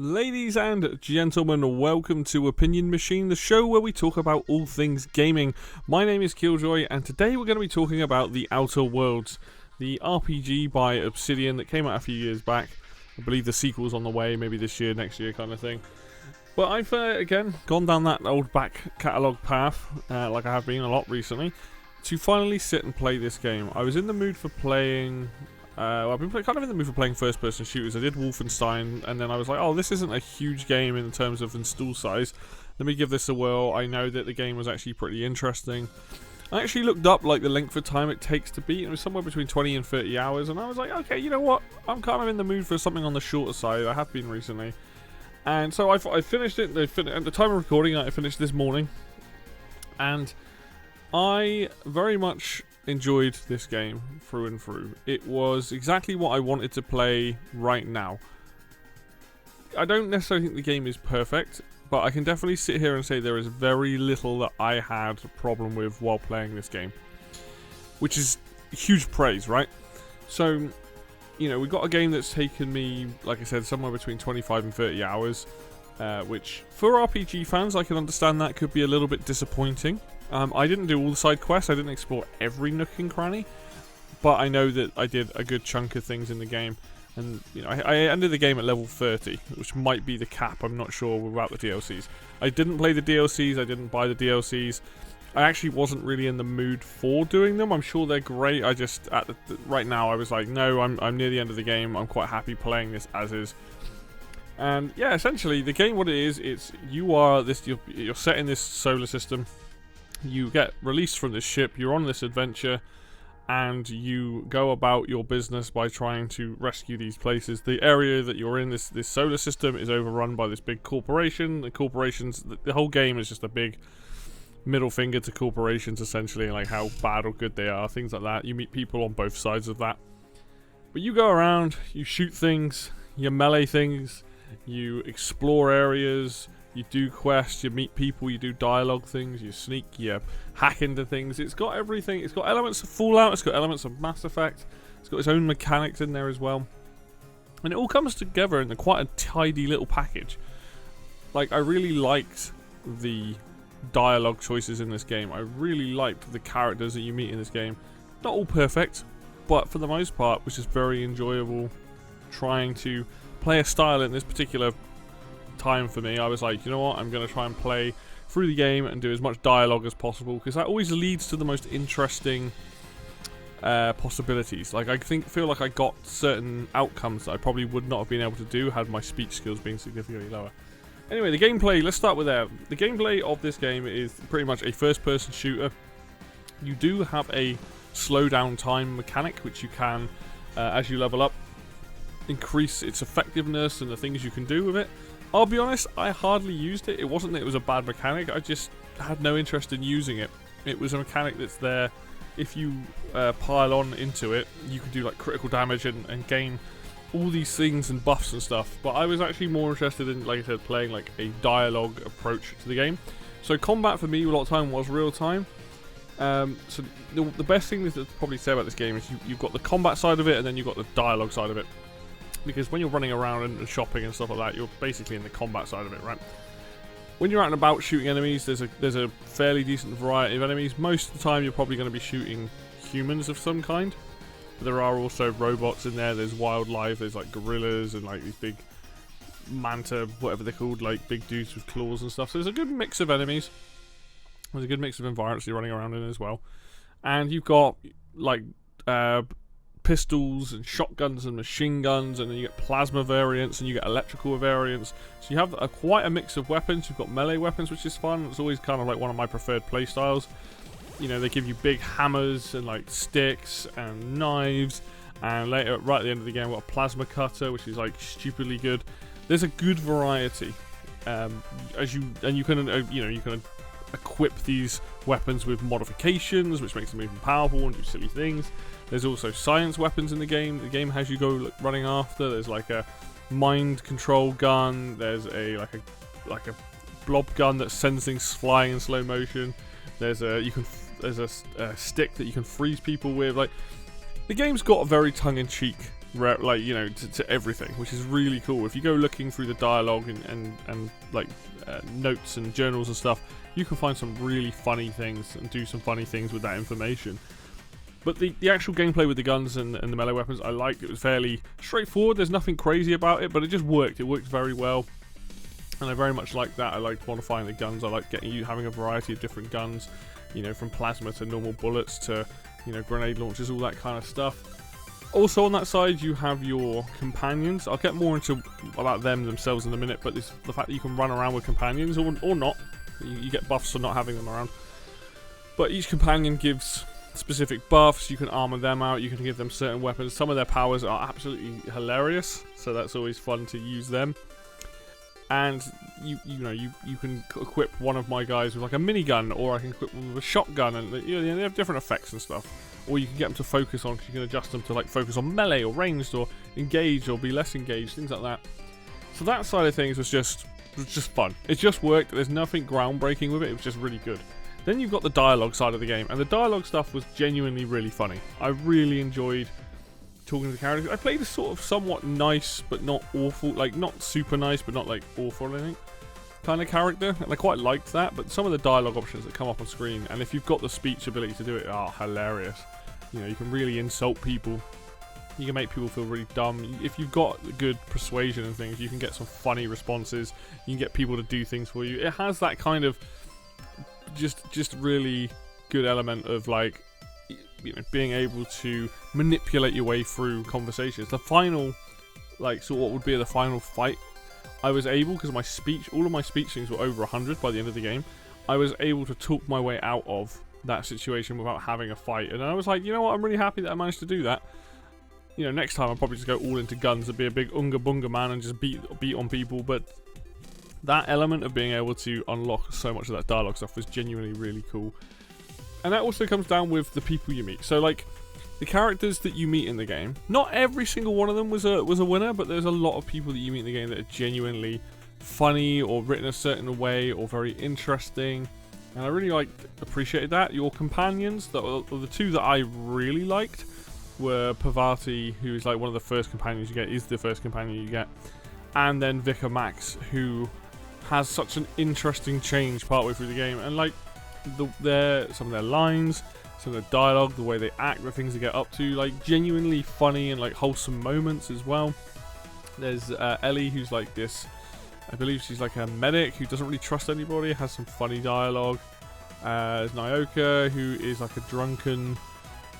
Ladies and gentlemen, welcome to Opinion Machine, the show where we talk about all things gaming. My name is Killjoy, and today we're going to be talking about The Outer Worlds, the RPG by Obsidian that came out a few years back. I believe the sequel's on the way, maybe this year, next year kind of thing. But I've, again, gone down that old back catalogue path, like I have been a lot recently, to finally sit and play this game. I was in the mood for playing... I've been kind of in the mood for playing first-person shooters. I did Wolfenstein, and then I was like, oh, this isn't a huge game in terms of install size. Let me give this a whirl. I know that the game was actually pretty interesting. I actually looked up like the length of time it takes to beat, and it was somewhere between 20 and 30 hours, and I was like, okay, you know what? I'm kind of in the mood for something on the shorter side. I have been recently. And so I finished it. At the time of recording, I finished this morning, and I very much enjoyed this game through and through. It was exactly what I wanted to play right now. I don't necessarily think the game is perfect, but I can definitely sit here and say there is very little that I had a problem with while playing this game, which is huge praise, right? So, you know, we got a game that's taken me, like I said, somewhere between 25 and 30 hours, which for RPG fans, I can understand that could be a little bit disappointing. I didn't do all the side quests, I didn't explore every nook and cranny, but I know that I did a good chunk of things in the game, and you know, I ended the game at level 30, which might be the cap, I'm not sure, without the DLCs. I didn't play the DLCs, I didn't buy the DLCs, I actually wasn't really in the mood for doing them. I'm sure they're great, I just, right now I was like, no, I'm near the end of the game, I'm quite happy playing this as is. And yeah, essentially, the game, what it is, it's, you're set in this solar system. You get released from this ship, you're on this adventure, and you go about your business by trying to rescue these places. The area that you're in, this solar system, is overrun by this big corporation. The corporations, the whole game is just a big middle finger to corporations, essentially, like how bad or good they are, things like that. You meet people on both sides of that. But you go around, you shoot things, you melee things, you explore areas, you do quests, you meet people, you do dialogue things, you sneak, you hack into things. It's got everything. It's got elements of Fallout, it's got elements of Mass Effect, it's got its own mechanics in there as well. And it all comes together in quite a tidy little package. Like, I really liked the dialogue choices in this game. I really liked the characters that you meet in this game. Not all perfect, but for the most part, which is very enjoyable trying to play a style in this particular time for me. I was like, you know what, I'm going to try and play through the game and do as much dialogue as possible, because that always leads to the most interesting possibilities. Like, I feel like I got certain outcomes that I probably would not have been able to do had my speech skills been significantly lower. Anyway, the gameplay, let's start with that. The gameplay of this game is pretty much a first-person shooter. You do have a slow down time mechanic, which you can, as you level up, increase its effectiveness and the things you can do with it. I'll be honest, I hardly used it. It wasn't that it was a bad mechanic, I just had no interest in using it. It was a mechanic that's there. If you pile on into it, you can do like critical damage and gain all these things and buffs and stuff. But I was actually more interested in, like I said, playing like a dialogue approach to the game. So combat for me a lot of time was real time. So the best thing to probably say about this game is you've got the combat side of it, and then you've got the dialogue side of it. Because when you're running around and shopping and stuff like that, you're basically in the combat side of it, right? When you're out and about shooting enemies, there's a fairly decent variety of enemies. Most of the time, you're probably going to be shooting humans of some kind. But there are also robots in there. There's wildlife. There's like gorillas and like these big manta, whatever they're called, like big dudes with claws and stuff. So there's a good mix of enemies. There's a good mix of environments you're running around in as well. And you've got like pistols and shotguns and machine guns, and then you get plasma variants and you get electrical variants. So you have quite a mix of weapons. You've got melee weapons, which is fun. It's always kind of like one of my preferred play styles. You know, they give you big hammers and like sticks and knives, and later, right at the end of the game, we've got a plasma cutter, which is like stupidly good. There's a good variety. You can equip these weapons with modifications, which makes them even powerful and do silly things. There's also science weapons in the game. The game has you go running after. There's like a mind control gun. There's a blob gun that sends things flying in slow motion. There's a stick that you can freeze people with. Like, the game's got a very tongue-in-cheek like, you know, to everything, which is really cool. If you go looking through the dialogue and like notes and journals and stuff, you can find some really funny things and do some funny things with that information. But the actual gameplay with the guns and the melee weapons, I liked. It was fairly straightforward. There's nothing crazy about it, but it just worked. It worked very well, and I very much liked that. I liked modifying the guns. I liked having a variety of different guns, you know, from plasma to normal bullets to, you know, grenade launchers, all that kind of stuff. Also on that side, you have your companions. I'll get more into about them themselves in a minute, but the fact that you can run around with companions or not, you get buffs for not having them around. But each companion gives specific buffs. You can armor them out. You can give them certain weapons. Some of their powers are absolutely hilarious, so that's always fun to use them. And you can equip one of my guys with like a minigun, or I can equip them with a shotgun, and you know, they have different effects and stuff. Or you can get them to focus on, because you can adjust them to like focus on melee or ranged or engaged or be less engaged, things like that. So that side of things was just fun. It just worked. There's nothing groundbreaking with it. It was just really good. Then you've got the dialogue side of the game, and the dialogue stuff was genuinely really funny. I really enjoyed talking to the characters. I played a sort of somewhat nice but not awful, like not super nice but not like awful, I think, kind of character, and I quite liked that. But some of the dialogue options that come up on screen, and if you've got the speech ability to do it, are hilarious. You know, you can really insult people. You can make people feel really dumb. If you've got good persuasion and things, you can get some funny responses. You can get people to do things for you. It has that kind of just really good element of, like, you know, being able to manipulate your way through conversations. The final, like, so what would be the final fight, I was able, because my speech, all of my speech things were over 100 by the end of the game, I was able to talk my way out of that situation without having a fight. And I was like, you know what, I'm really happy that I managed to do that. You know, next time I'll probably just go all into guns and be a big unga bunga man and just beat on people. But that element of being able to unlock so much of that dialogue stuff was genuinely really cool. And that also comes down with the people you meet. So, like, the characters that you meet in the game, not every single one of them was a winner, but there's a lot of people that you meet in the game that are genuinely funny or written a certain way or very interesting. And I really appreciated that. Your companions, the two that I really liked, were Parvati, who is like one of the first companions you get, is the first companion you get, and then Vicar Max, who has such an interesting change partway through the game, and like some of their lines, some of their dialogue, the way they act, the things they get up to, like genuinely funny and like wholesome moments as well. There's Ellie, who's like this, I believe she's like a medic who doesn't really trust anybody, has some funny dialogue. There's Nyoka, who is like a drunken,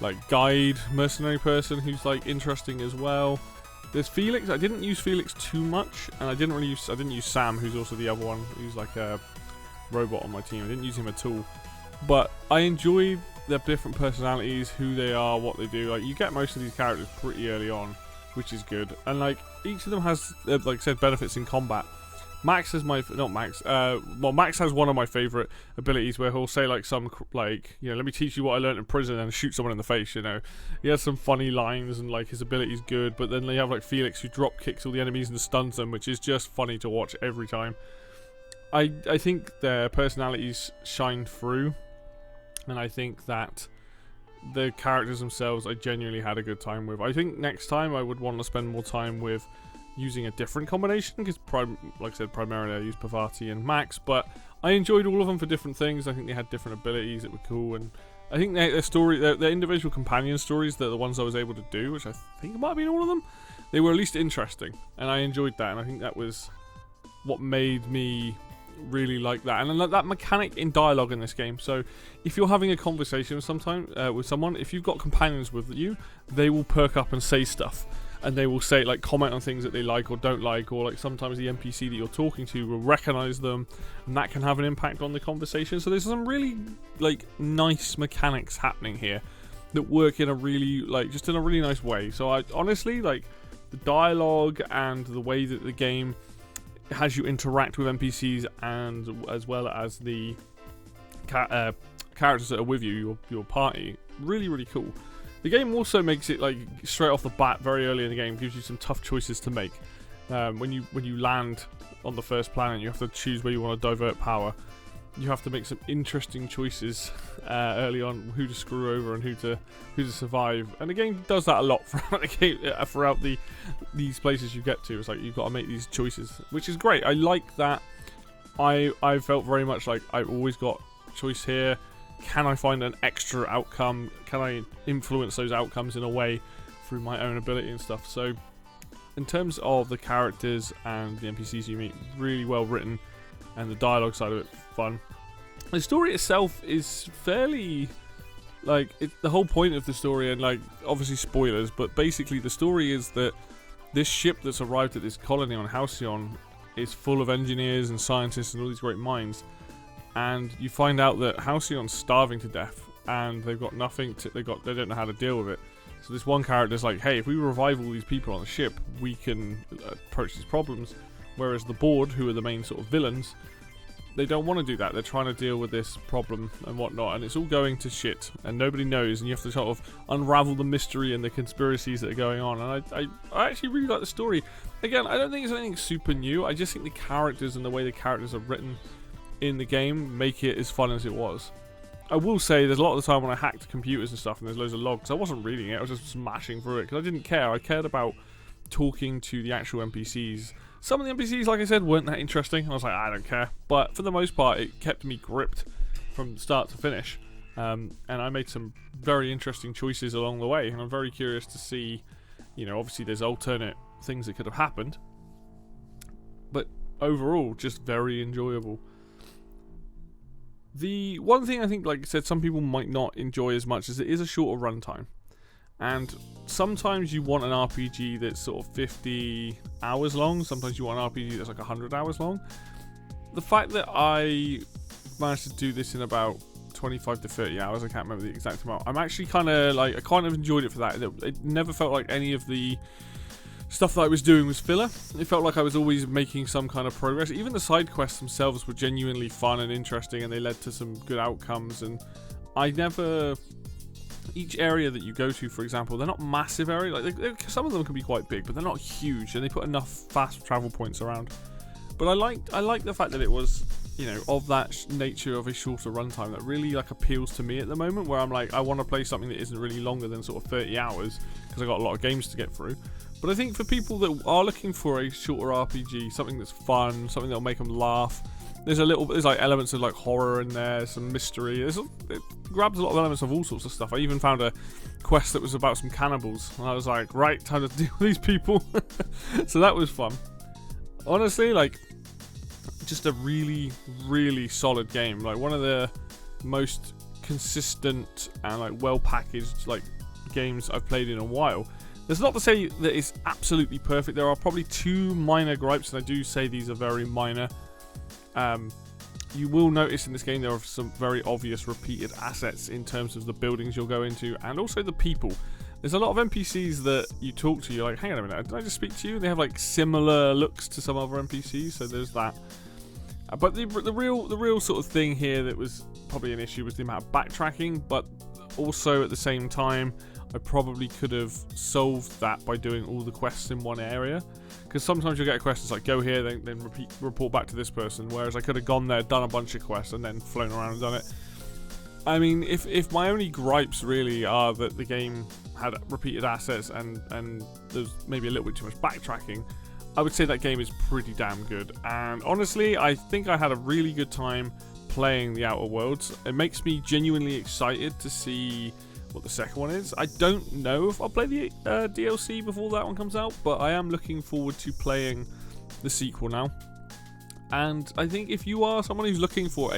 like, guide mercenary person who's like interesting as well. There's Felix. I didn't use Felix too much, and I didn't use Sam, who's also the other one who's like a robot on my team. I didn't use him at all. But I enjoyed their different personalities, who they are, what they do. Like, you get most of these characters pretty early on, which is good. And like, each of them has, like I said, benefits in combat. Max is Max has one of my favourite abilities, where he'll say like you know, let me teach you what I learned in prison, and shoot someone in the face, you know. He has some funny lines, and like his ability's good. But then they have like Felix, who drop kicks all the enemies and stuns them, which is just funny to watch every time. I think their personalities shine through, and I think that the characters themselves I genuinely had a good time with. I think next time I would want to spend more time with using a different combination, because like I said, primarily I used Parvati and Max, but I enjoyed all of them for different things. I think they had different abilities that were cool, and I think their individual companion stories, they're the ones I was able to do, which I think might have been all of them. They were at least interesting, and I enjoyed that, and I think that was what made me really like that. And then that mechanic in dialogue in this game. So if you're having a conversation with someone, if you've got companions with you, they will perk up and say stuff. And they will say, like, comment on things that they like or don't like, or like sometimes the NPC that you're talking to will recognize them, and that can have an impact on the conversation. So there's some really like nice mechanics happening here that work in a really just in a really nice way. So I honestly, like, the dialogue and the way that the game has you interact with NPCs, and as well as the characters that are with you, your party, really, really cool. The game also makes it, like, straight off the bat, very early in the game, gives you some tough choices to make. When you land on the first planet, you have to choose where you want to divert power. you have to make some interesting choices early on, who to screw over and who to survive. And the game does that a lot throughout these places you get to. It's like you've got to make these choices, which is great. I like that. I felt very much like I've always got choice here. Can I find an extra outcome? Can I influence those outcomes in a way through my own ability and stuff? So in terms of the characters and the NPCs you meet, really well written, and the dialogue side of it, fun. The story itself is fairly, like, the whole point of the story, and like, obviously spoilers, but basically the story is that this ship that's arrived at this colony on Halcyon is full of engineers and scientists and all these great minds, and you find out that Halcyon's starving to death, and they've got nothing to, they don't know how to deal with it. So this one character's like, hey, if we revive all these people on the ship, we can approach these problems. Whereas the board, who are the main sort of villains, they don't want to do that. They're trying to deal with this problem and whatnot, and it's all going to shit, and nobody knows, and you have to sort of unravel the mystery and the conspiracies that are going on. And I actually really like the story. Again, I don't think it's anything super new. I just think the characters and the way the characters are written in the game make it as fun as it was. I will say there's a lot of the time when I hacked computers and stuff and there's loads of logs, I wasn't reading it, I was just smashing through it because I didn't care. I cared about talking to the actual NPCs. Some of the NPCs, like I said, weren't that interesting. I was like, I don't care. But for the most part, it kept me gripped from start to finish. And I made some very interesting choices along the way. And I'm very curious to see, you know, obviously there's alternate things that could have happened. But overall, just very enjoyable. The one thing I think, like I said, some people might not enjoy as much is it is a shorter runtime. And sometimes you want an RPG that's sort of 50 hours long. Sometimes you want an RPG that's like 100 hours long. The fact that I managed to do this in about 25 to 30 hours, I can't remember the exact amount. I'm actually kind of like, I kind of enjoyed it for that. It never felt like any of the stuff that I was doing was filler. It felt like I was always making some kind of progress. Even the side quests themselves were genuinely fun and interesting, and they led to some good outcomes. And I never... Each area that you go to, for example, they're not massive area. Like some of them can be quite big, but they're not huge, and they put enough fast travel points around. But I like the fact that it was, you know, of that nature of a shorter runtime that really like appeals to me at the moment. Where I'm like, I want to play something that isn't really longer than sort of 30 hours because I got a lot of games to get through. But I think for people that are looking for a shorter RPG, something that's fun, something that'll make them laugh. There's like elements of like horror in there, some mystery. It grabs a lot of elements of all sorts of stuff. I even found a quest that was about some cannibals, and I was like, right, time to deal with these people. So that was fun. Honestly, like, just a really, really solid game. Like one of the most consistent and like well packaged like games I've played in a while. There's not to say that it's absolutely perfect. There are probably two minor gripes, and I do say these are very minor. You will notice in this game there are some very obvious repeated assets in terms of the buildings you'll go into, and also the people. There's a lot of NPCs that you talk to, you're like, hang on a minute, did I just speak to you? They have like similar looks to some other NPCs, so there's that. But the real sort of thing here that was probably an issue was the amount of backtracking, but also at the same time, I probably could have solved that by doing all the quests in one area. Because sometimes you'll get a quest that's like, go here, then report back to this person. Whereas I could have gone there, done a bunch of quests, and then flown around and done it. I mean, if my only gripes really are that the game had repeated assets and there's maybe a little bit too much backtracking, I would say that game is pretty damn good. And honestly, I think I had a really good time playing the Outer Worlds. It makes me genuinely excited to see what the second one is. I don't know if I'll play the DLC before that one comes out, but I am looking forward to playing the sequel now. And I think if you are someone who's looking for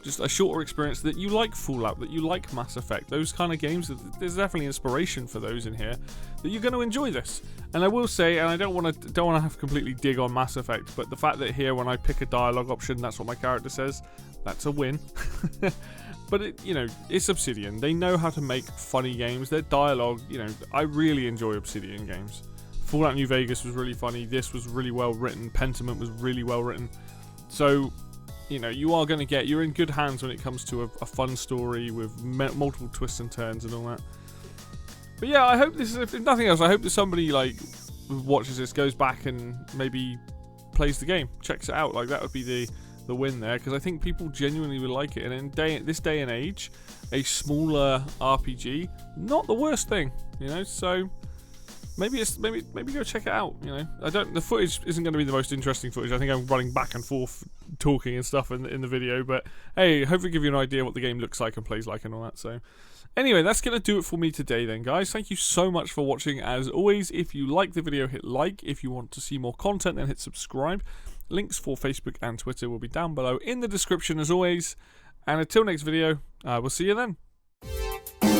just a shorter experience, that you like Fallout, that you like Mass Effect, those kind of games, there's definitely inspiration for those in here, that you're going to enjoy this. And I will say, and I don't want to have to completely dig on Mass Effect, but the fact that here when I pick a dialogue option, that's what my character says, that's a win. But it's Obsidian. They know how to make funny games. Their dialogue, I really enjoy Obsidian games. Fallout New Vegas was really funny. This was really well written. Pentiment was really well written. So, you're in good hands when it comes to a fun story with multiple twists and turns and all that. But yeah, I hope this is, if nothing else, I hope that somebody who watches this goes back and maybe plays the game, checks it out. Like, that would be the win there, because I think people genuinely would like it. And in this day and age, a smaller RPG, not the worst thing, you know. So maybe go check it out. You know, the footage isn't going to be the most interesting footage. I think I'm running back and forth talking and stuff in the video, but hey, hopefully give you an idea what the game looks like and plays like and all that. So anyway, that's going to do it for me today then, guys. Thank you so much for watching. As always, if you like the video, hit like. If you want to see more content, then hit subscribe. Links for Facebook and Twitter will be down below in the description as always. And until next video, we'll see you then.